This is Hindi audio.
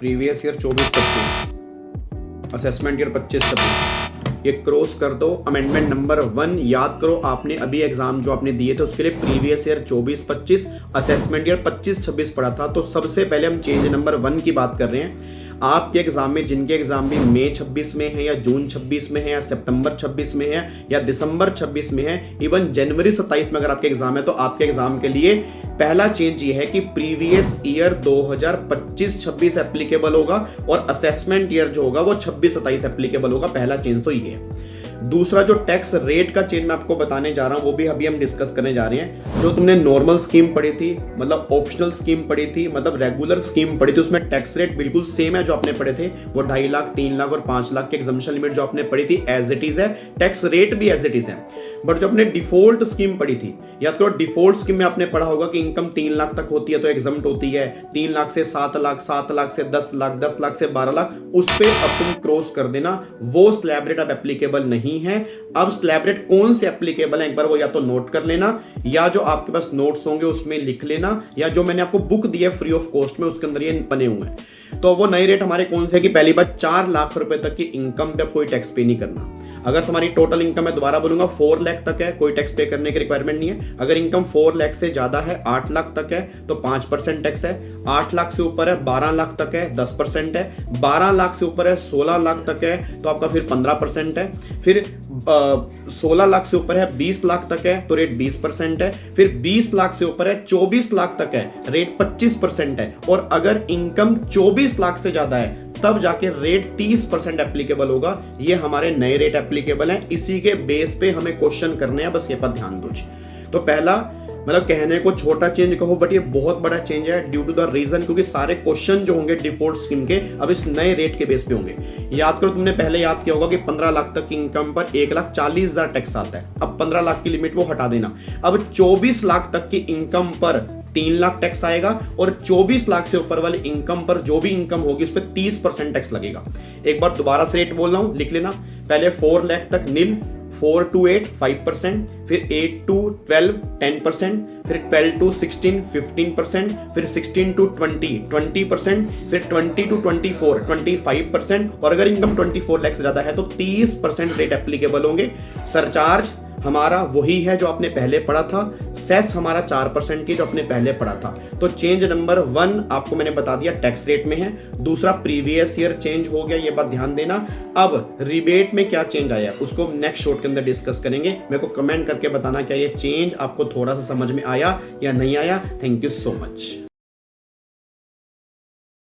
प्रीवियस ईयर 24-25, असेसमेंट ईयर 25-26, ये क्रॉस कर दो। अमेंडमेंट नंबर 1 याद करो, आपने अभी एग्जाम जो आपने दिए थे उसके लिए प्रीवियस ईयर 24-25, असेसमेंट ईयर 25-26 पढ़ा था। तो सबसे पहले हम चेंज नंबर 1 की बात कर रहे हैं। आपके एग्जाम में, जिनके एग्जाम भी मई 26 में है या जून 26 में है या सितंबर 26 में है या दिसंबर 26 में है, इवन जनवरी 27 में अगर आपके एग्जाम है, तो आपके एग्जाम के लिए पहला चेंज ये है कि प्रीवियस ईयर 2025-26 एप्लीकेबल होगा और असेसमेंट ईयर जो होगा वो 26-27 एप्लीकेबल होगा। पहला चेंज तो ये है। दूसरा जो टैक्स रेट का चेंज मैं आपको बताने जा रहा हूं, वो भी अभी हम डिस्कस करने जा रहे हैं। जो तुमने नॉर्मल स्कीम पढ़ी थी, मतलब ऑप्शनल स्कीम पढ़ी थी, मतलब रेगुलर स्कीम पढ़ी थी, उसमें टैक्स रेट बिल्कुल सेम है जो आपने पढ़े थे। वो 2.5 लाख, 3 लाख और 5 लाख के एग्जम्पशन लिमिट जो आपने पढ़ी थी एज इट इज है, टैक्स रेट भी एज इट इज है। बट जो आपने डिफॉल्ट स्कीम पढ़ी थी, याद करो डिफॉल्ट स्कीम में आपने पढ़ा होगा कि इनकम 3 लाख तक होती है तो एग्जम्प्ट होती है, 3 लाख से 7 लाख, 7 लाख से 10 लाख, 10 लाख से 12 लाख, उस पे अब तुम क्रॉस कर देना। वो स्लैब रेट अब एप्लीकेबल नहीं है। अब स्लैब रेट कौन से एप्लीकेबल है, एक बार वो या तो नोट कर लेना, या जो आपके पास नोट्स होंगे उसमें लिख लेना, या जो मैंने आपको बुक दी है फ्री ऑफ कॉस्ट में उसके अंदर ये बने हुए हैं। तो वो नए रेट हमारे कौन से है कि पहली बात 4 लाख रुपए तक की इनकम पे अब कोई टैक्स पे नहीं करना। अगर तुम्हारी टोटल इनकम है, दोबारा बोलूंगा, 4 लाख तक है, कोई टैक्स पे करने की रिक्वायरमेंट नहीं है। अगर इनकम 4 लाख से ज्यादा है, 8 लाख तक है, तो 5% टैक्स है। 8 लाख से ऊपर है, 12 लाख तक है, 10% है। 12 लाख से ऊपर है, 16 लाख तक है, तो आपका फिर 15% है। फिर 16 लाख से ऊपर है, 20 लाख तक है, तो रेट 20% है। फिर 20 लाख से ऊपर है, 24 लाख तक है, रेट 25% है। और अगर इनकम 24 लाख से ज्यादा है, तब जाके रेट 30% एप्लीकेबल होगा। ये हमारे नए रेट एप्लीकेबल हैं। इसी के बेस पे हमें क्वेश्चन करने हैं, बस ये पर ध्यान दो जी। तो पहला, मतलब कहने को छोटा चेंज कहो, बट ये बहुत बड़ा चेंज है ड्यू टू द रीजन, क्योंकि सारे क्वेश्चन जो होंगे डिफॉल्ट स्कीम के अब इस नए रेट के बेस पे होंगे। याद करो, तुमने पहले याद किया होगा कि 15 लाख तक की इनकम पर 1,40,000 टैक्स आता है। अब 15 लाख की लिमिट वो हटा देना। अब 24 लाख तक की इनकम पर 3 लाख टैक्स आएगा और 24 लाख से ऊपर वाली इनकम पर जो भी इनकम होगी उस पर 30% टैक्स लगेगा। एक बार दोबारा से रेट बोल रहा हूं, लिख लेना। पहले 4 लाख तक नील, 4 to 8 5%, फिर 8 to 12 10%, फिर 12 to 16 15%, फिर 16 to 20 20%, फिर 20 to 24 25%, और अगर इनकम 24 लाख से ज्यादा है तो 30% रेट एप्लीकेबल होंगे। सरचार्ज हमारा वही है जो आपने पहले पढ़ा था, सेस हमारा 4% की जो आपने पहले पढ़ा था। तो चेंज नंबर 1 आपको मैंने बता दिया टैक्स रेट में है। दूसरा प्रीवियस ईयर चेंज हो गया, ये बात ध्यान देना। अब रिबेट में क्या चेंज आया उसको नेक्स्ट शॉट के अंदर डिस्कस करेंगे। मेरे को कमेंट करके बताना क्या ये चेंज आपको थोड़ा सा समझ में आया या नहीं आया। Thank you so much.